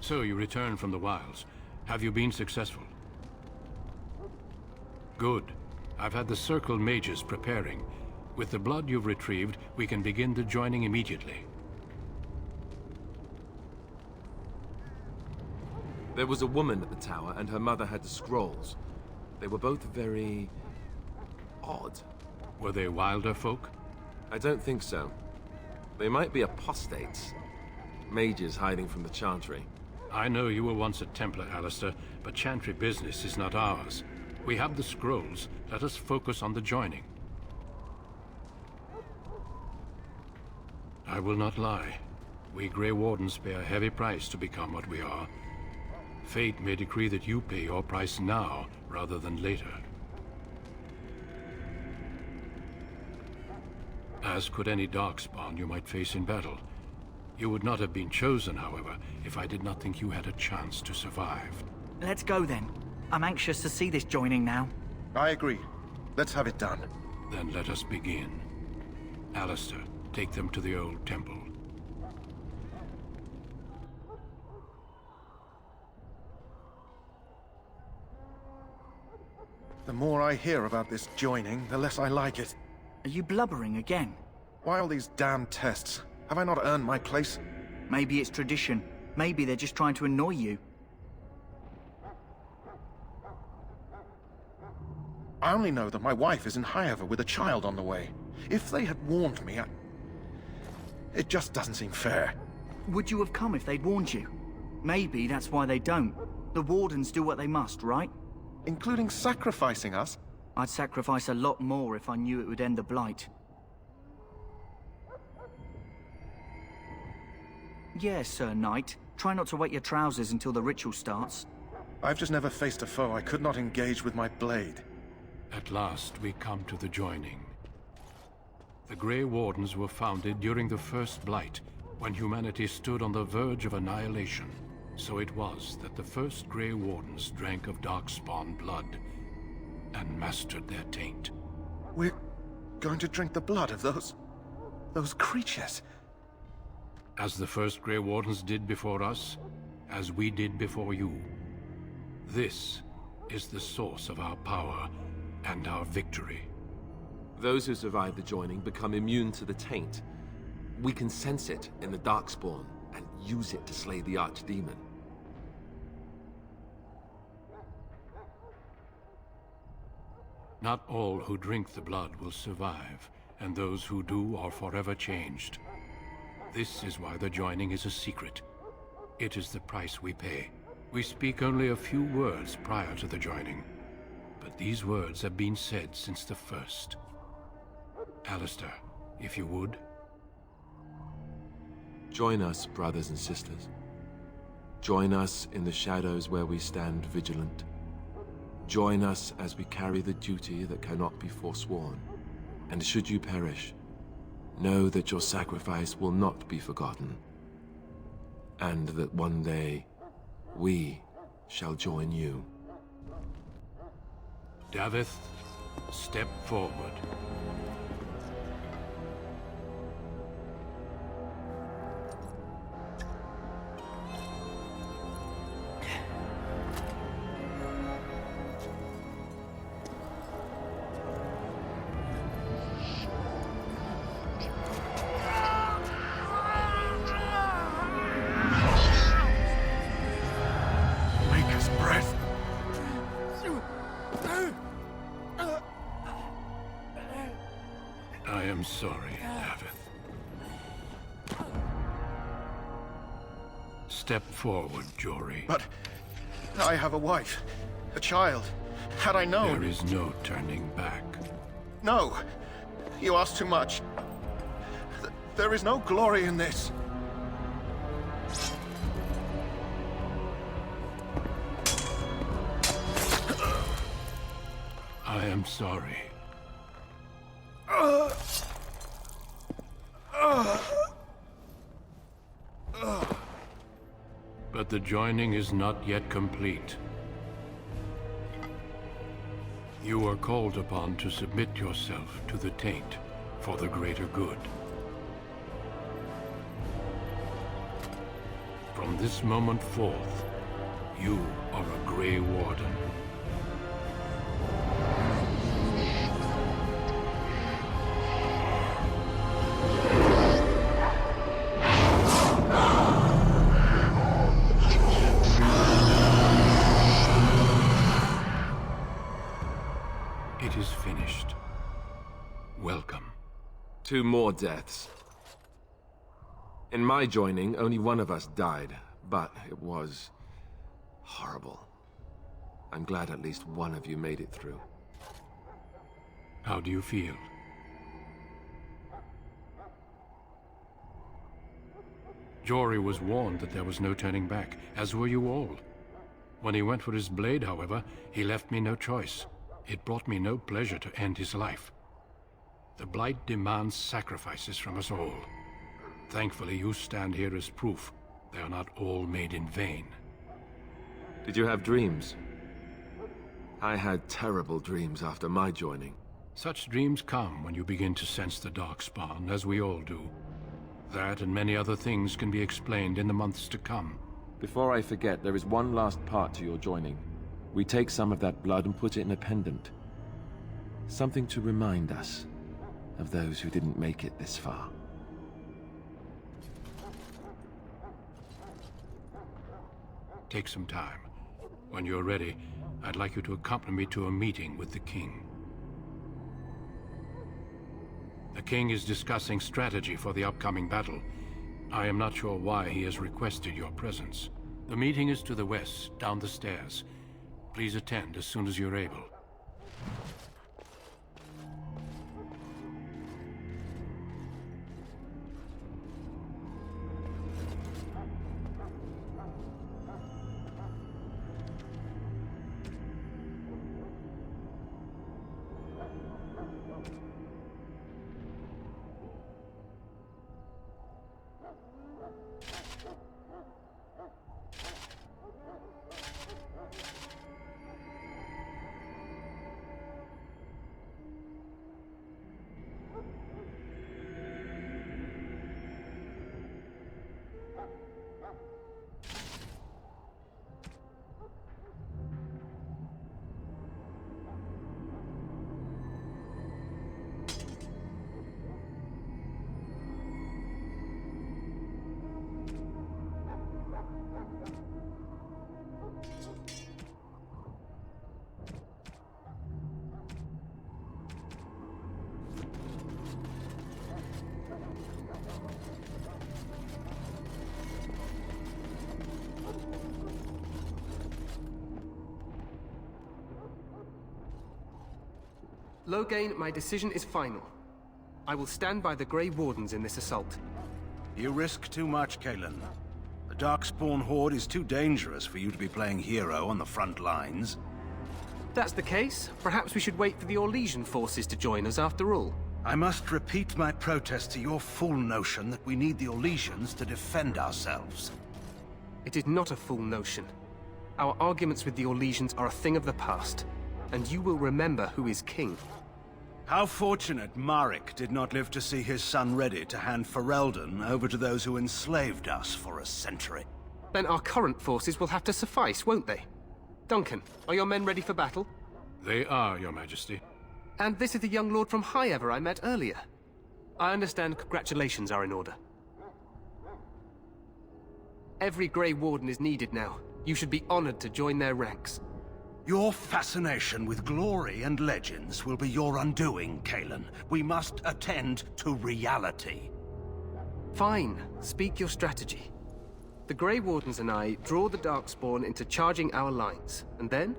So you returned from the wilds. Have you been successful? Good. I've had the Circle mages preparing. With the blood you've retrieved, we can begin the joining immediately. There was a woman at the tower, and her mother had the scrolls. They were both very... odd. Were they wilder folk? I don't think so. They might be apostates. Mages hiding from the Chantry. I know you were once a Templar, Alistair, but Chantry business is not ours. We have the scrolls. Let us focus on the joining. I will not lie. We Grey Wardens pay a heavy price to become what we are. Fate may decree that you pay your price now, rather than later. As could any Darkspawn you might face in battle. You would not have been chosen, however, if I did not think you had a chance to survive. Let's go then. I'm anxious to see this joining now. I agree. Let's have it done. Then let us begin. Alistair, take them to the old temple. The more I hear about this joining, the less I like it. Are you blubbering again? Why all these damn tests? Have I not earned my place? Maybe it's tradition. Maybe they're just trying to annoy you. I only know that my wife is in Highover with a child on the way. If they had warned me, it just doesn't seem fair. Would you have come if they'd warned you? Maybe that's why they don't. The Wardens do what they must, right? Including sacrificing us? I'd sacrifice a lot more if I knew it would end the Blight. Yes, Sir Knight. Try not to wet your trousers until the ritual starts. I've just never faced a foe I could not engage with my blade. At last, we come to the joining. The Grey Wardens were founded during the First Blight, when humanity stood on the verge of annihilation. So it was that the first Grey Wardens drank of Darkspawn blood and mastered their taint. We're going to drink the blood of those creatures. As the first Grey Wardens did before us, as we did before you. This is the source of our power and our victory. Those who survive the joining become immune to the taint. We can sense it in the Darkspawn and use it to slay the Archdemon. Not all who drink the blood will survive, and those who do are forever changed. This is why the joining is a secret. It is the price we pay. We speak only a few words prior to the joining, but these words have been said since the first. Alistair, if you would. Join us, brothers and sisters. Join us in the shadows where we stand vigilant. Join us as we carry the duty that cannot be forsworn. And should you perish, know that your sacrifice will not be forgotten, and that one day, we shall join you. Davith, step forward. I am sorry, Davith. Step forward, Jory. But I have a wife, a child. Had I known... There is no turning back. No! You ask too much. There is no glory in this. I am sorry. But the joining is not yet complete. You are called upon to submit yourself to the taint for the greater good. From From this moment forth, you are a Grey Warden. It is finished. Welcome. 2 more deaths. In my joining, only one of us died, but it was horrible. I'm glad at least one of you made it through. How do you feel? Jory was warned that there was no turning back, as were you all. When he went for his blade, however, he left me no choice. It brought me no pleasure to end his life. The Blight demands sacrifices from us all. Thankfully, you stand here as proof. They are not all made in vain. Did you have dreams? I had terrible dreams after my joining. Such dreams come when you begin to sense the Darkspawn, as we all do. That and many other things can be explained in the months to come. Before I forget, there is one last part to your joining. We take some of that blood and put it in a pendant. Something to remind us of those who didn't make it this far. Take some time. When you're ready, I'd like you to accompany me to a meeting with the King. The King is discussing strategy for the upcoming battle. I am not sure why he has requested your presence. The meeting is to the west, down the stairs. Please attend as soon as you're able. Loghain, my decision is final. I will stand by the Grey Wardens in this assault. You risk too much, Cailan. The Darkspawn Horde is too dangerous for you to be playing hero on the front lines. If that's the case, perhaps we should wait for the Orlesian forces to join us after all. I must repeat my protest to your fool notion that we need the Orlesians to defend ourselves. It is not a fool notion. Our arguments with the Orlesians are a thing of the past, and you will remember who is king. How fortunate Marek did not live to see his son ready to hand Ferelden over to those who enslaved us for a century. Then our current forces will have to suffice, won't they? Duncan, are your men ready for battle? They are, Your Majesty. And this is the young lord from Highever I met earlier. I understand congratulations are in order. Every Grey Warden is needed now. You should be honored to join their ranks. Your fascination with glory and legends will be your undoing, Cailan. We must attend to reality. Fine. Speak your strategy. The Grey Wardens and I draw the Darkspawn into charging our lines, and then?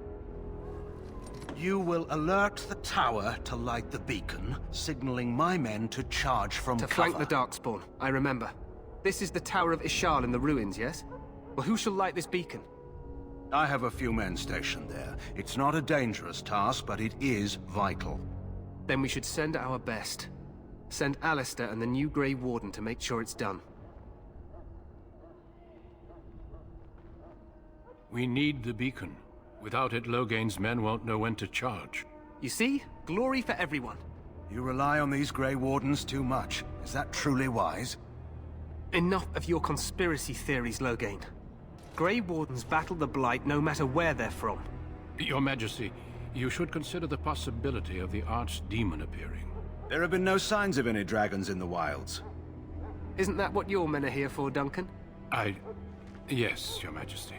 You will alert the tower to light the beacon, signaling my men to charge from cover. To flank the Darkspawn, I remember. This is the Tower of Ishal in the ruins, yes? Well, who shall light this beacon? I have a few men stationed there. It's not a dangerous task, but it is vital. Then we should send our best. Send Alistair and the new Grey Warden to make sure it's done. We need the beacon. Without it, Loghain's men won't know when to charge. You see? Glory for everyone. You rely on these Grey Wardens too much. Is that truly wise? Enough of your conspiracy theories, Loghain. Grey Wardens battle the Blight no matter where they're from. Your Majesty, you should consider the possibility of the Archdemon appearing. There have been no signs of any dragons in the wilds. Isn't that what your men are here for, Duncan? Yes, Your Majesty.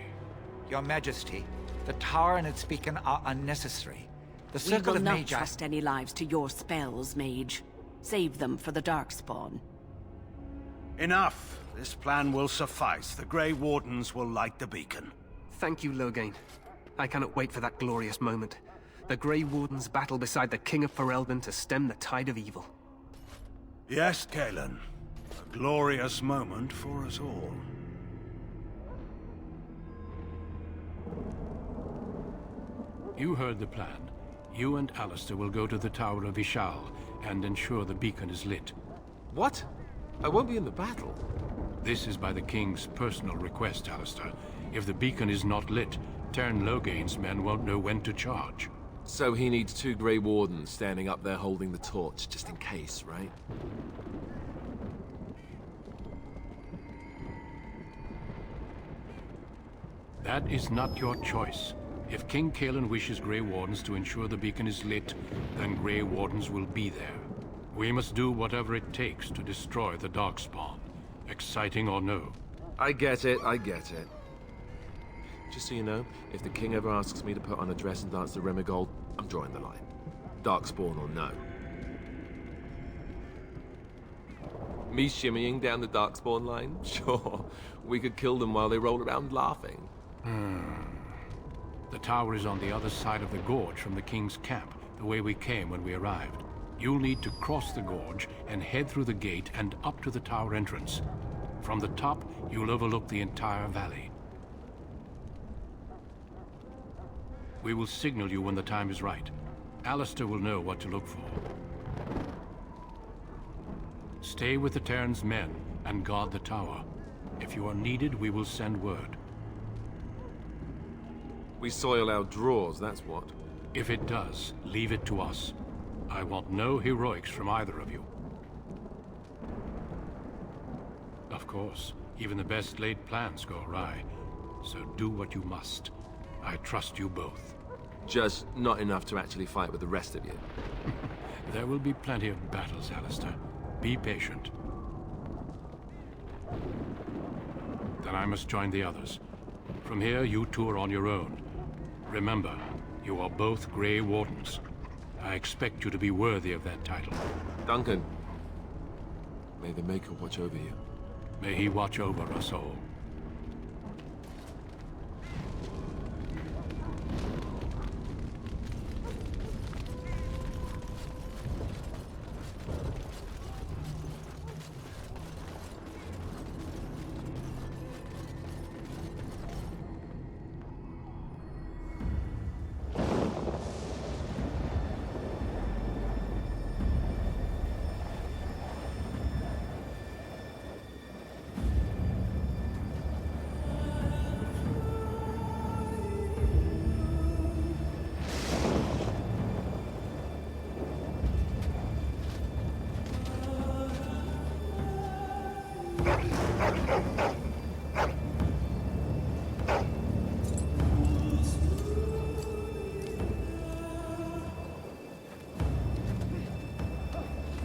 Your Majesty, the tower and its beacon are unnecessary. The We Circle will of not Magi... trust any lives to your spells, Mage. Save them for the Darkspawn. Enough! This plan will suffice. The Grey Wardens will light the beacon. Thank you, Loghain. I cannot wait for that glorious moment. The Grey Wardens battle beside the King of Ferelden to stem the tide of evil. Yes, Cailan. A glorious moment for us all. You heard the plan. You and Alistair will go to the Tower of Ishal and ensure the beacon is lit. What? I won't be in the battle. This is by the King's personal request, Alistair. If the beacon is not lit, Tern Loghain's men won't know when to charge. So he needs 2 Grey Wardens standing up there holding the torch, just in case, right? That is not your choice. If King Cailan wishes Grey Wardens to ensure the beacon is lit, then Grey Wardens will be there. We must do whatever it takes to destroy the Darkspawn, exciting or no. I get it, I get it. Just so you know, if the king ever asks me to put on a dress and dance to Remigold, I'm drawing the line. Darkspawn or no. Me shimmying down the Darkspawn line? Sure. We could kill them while they roll around laughing. The tower is on the other side of the gorge from the King's camp, the way we came when we arrived. You'll need to cross the gorge and head through the gate and up to the tower entrance. From the top, you'll overlook the entire valley. We will signal you when the time is right. Alistair will know what to look for. Stay with the Terran's men and guard the tower. If you are needed, we will send word. We soil our drawers, that's what. If it does, leave it to us. I want no heroics from either of you. Of course, even the best laid plans go awry. So do what you must. I trust you both. Just not enough to actually fight with the rest of you. There will be plenty of battles, Alistair. Be patient. Then I must join the others. From here, you two are on your own. Remember, you are both Grey Wardens. I expect you to be worthy of that title. Duncan, may the Maker watch over you. May he watch over us all.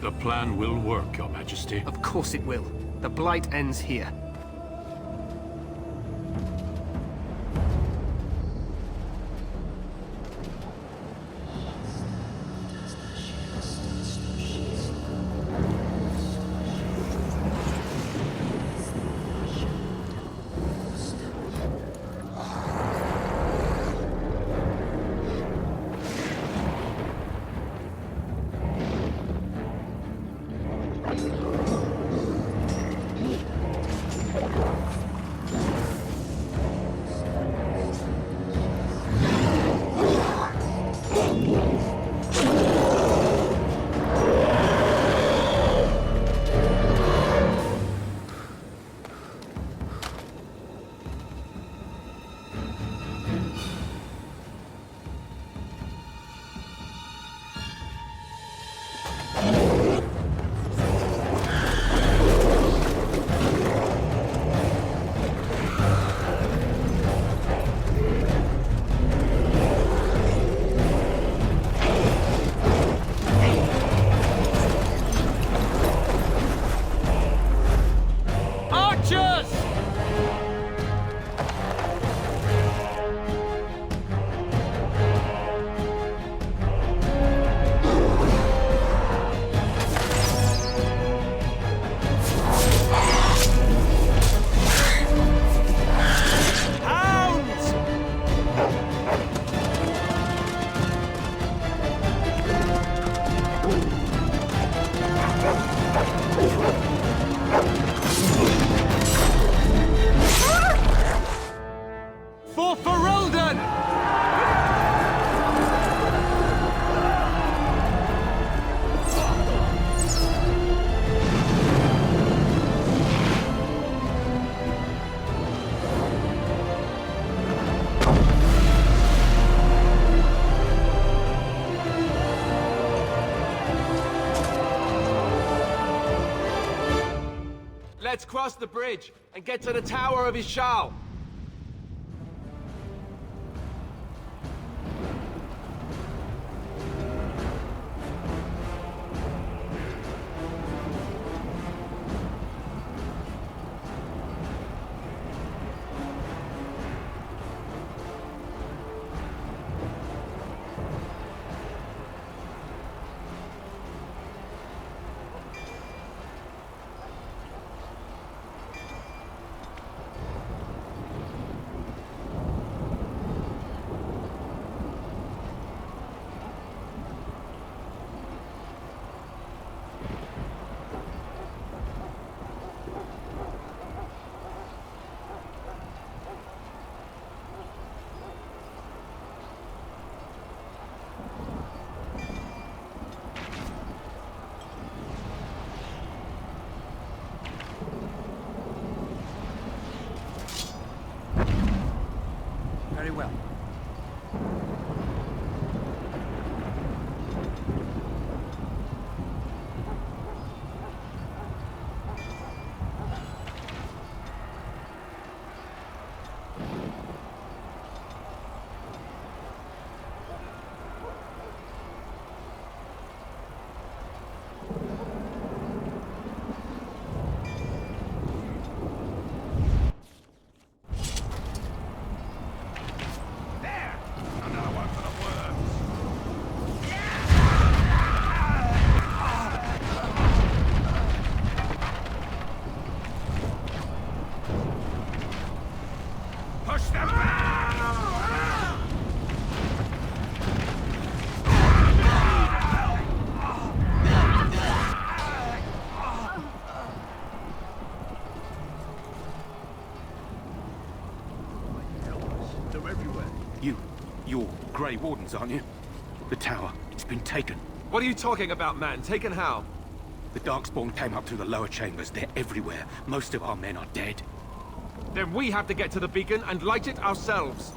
The plan will work, Your Majesty. Of course it will. The Blight ends here. Let's cross the bridge and get to the Tower of Ishal. Very well. You're Grey Wardens, aren't you? The tower, it's been taken. What are you talking about, man? Taken how? The Darkspawn came up through the lower chambers. They're everywhere. Most of our men are dead. Then we have to get to the beacon and light it ourselves.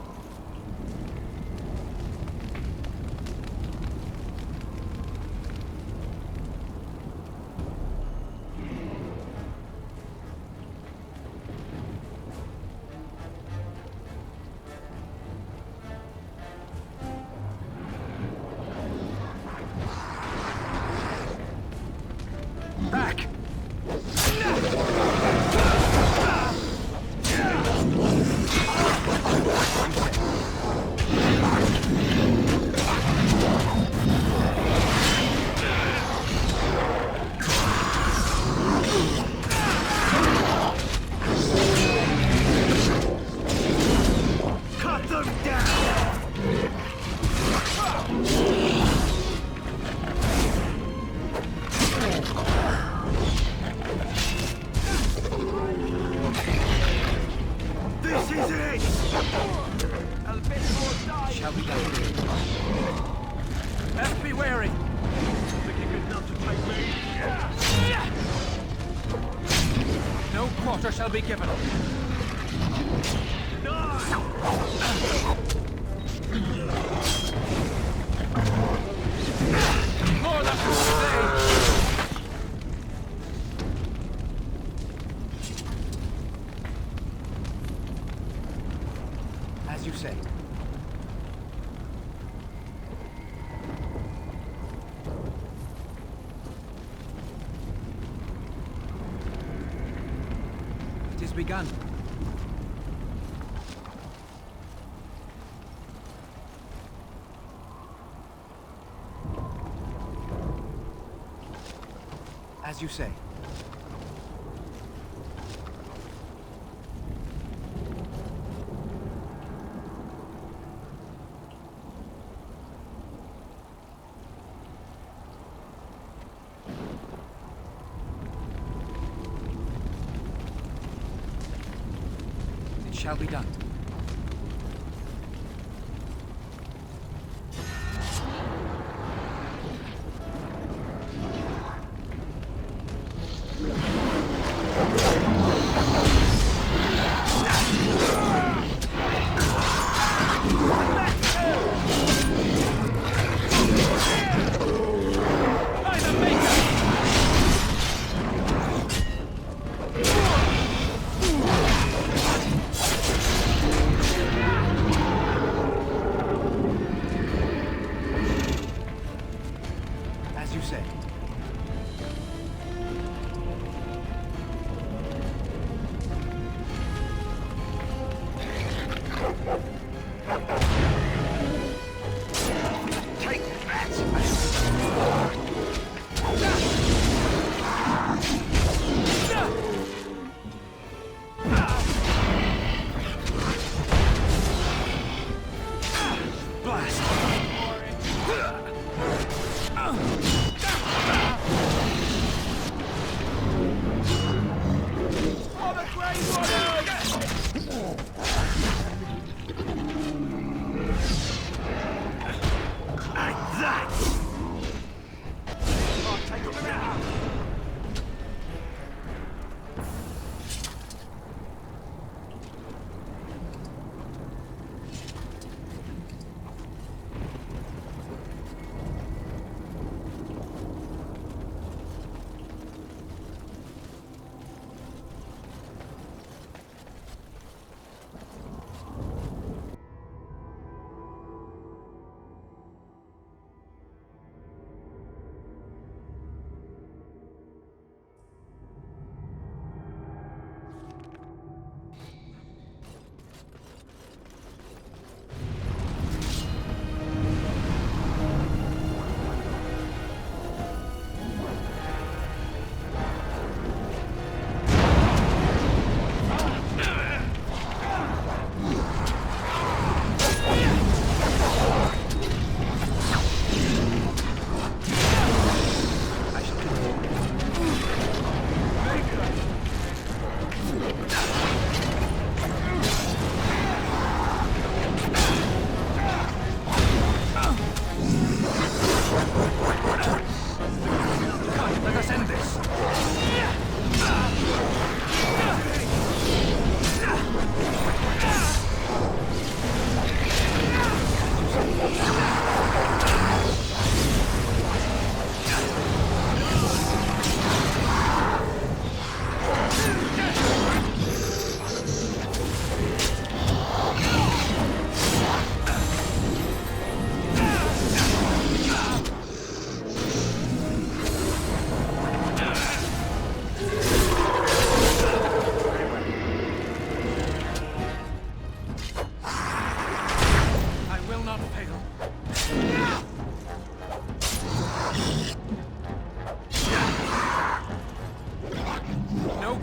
Back! Cut them down! This is it! Shall we go? Best be wary. Thinking enough to take me? No quarter shall be given. More than as you say. It is begun. As you say. It shall be done. By the Maker!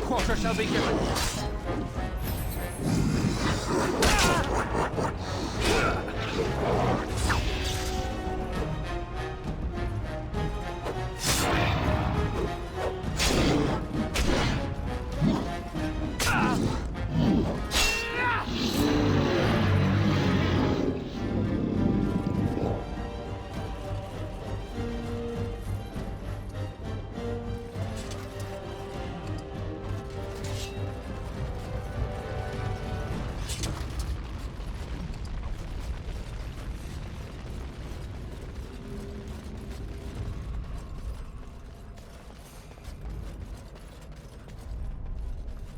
quarter shall be given.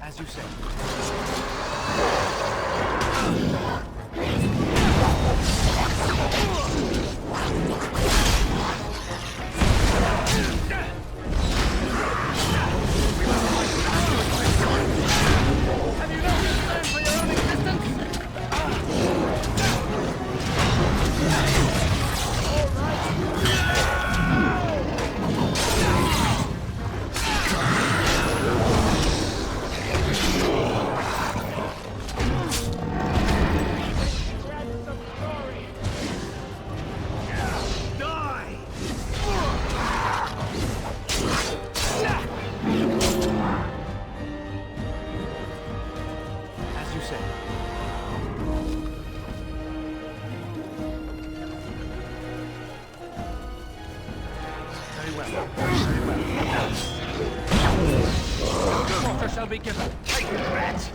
As you say. Quarter shall be given. Take it, rat!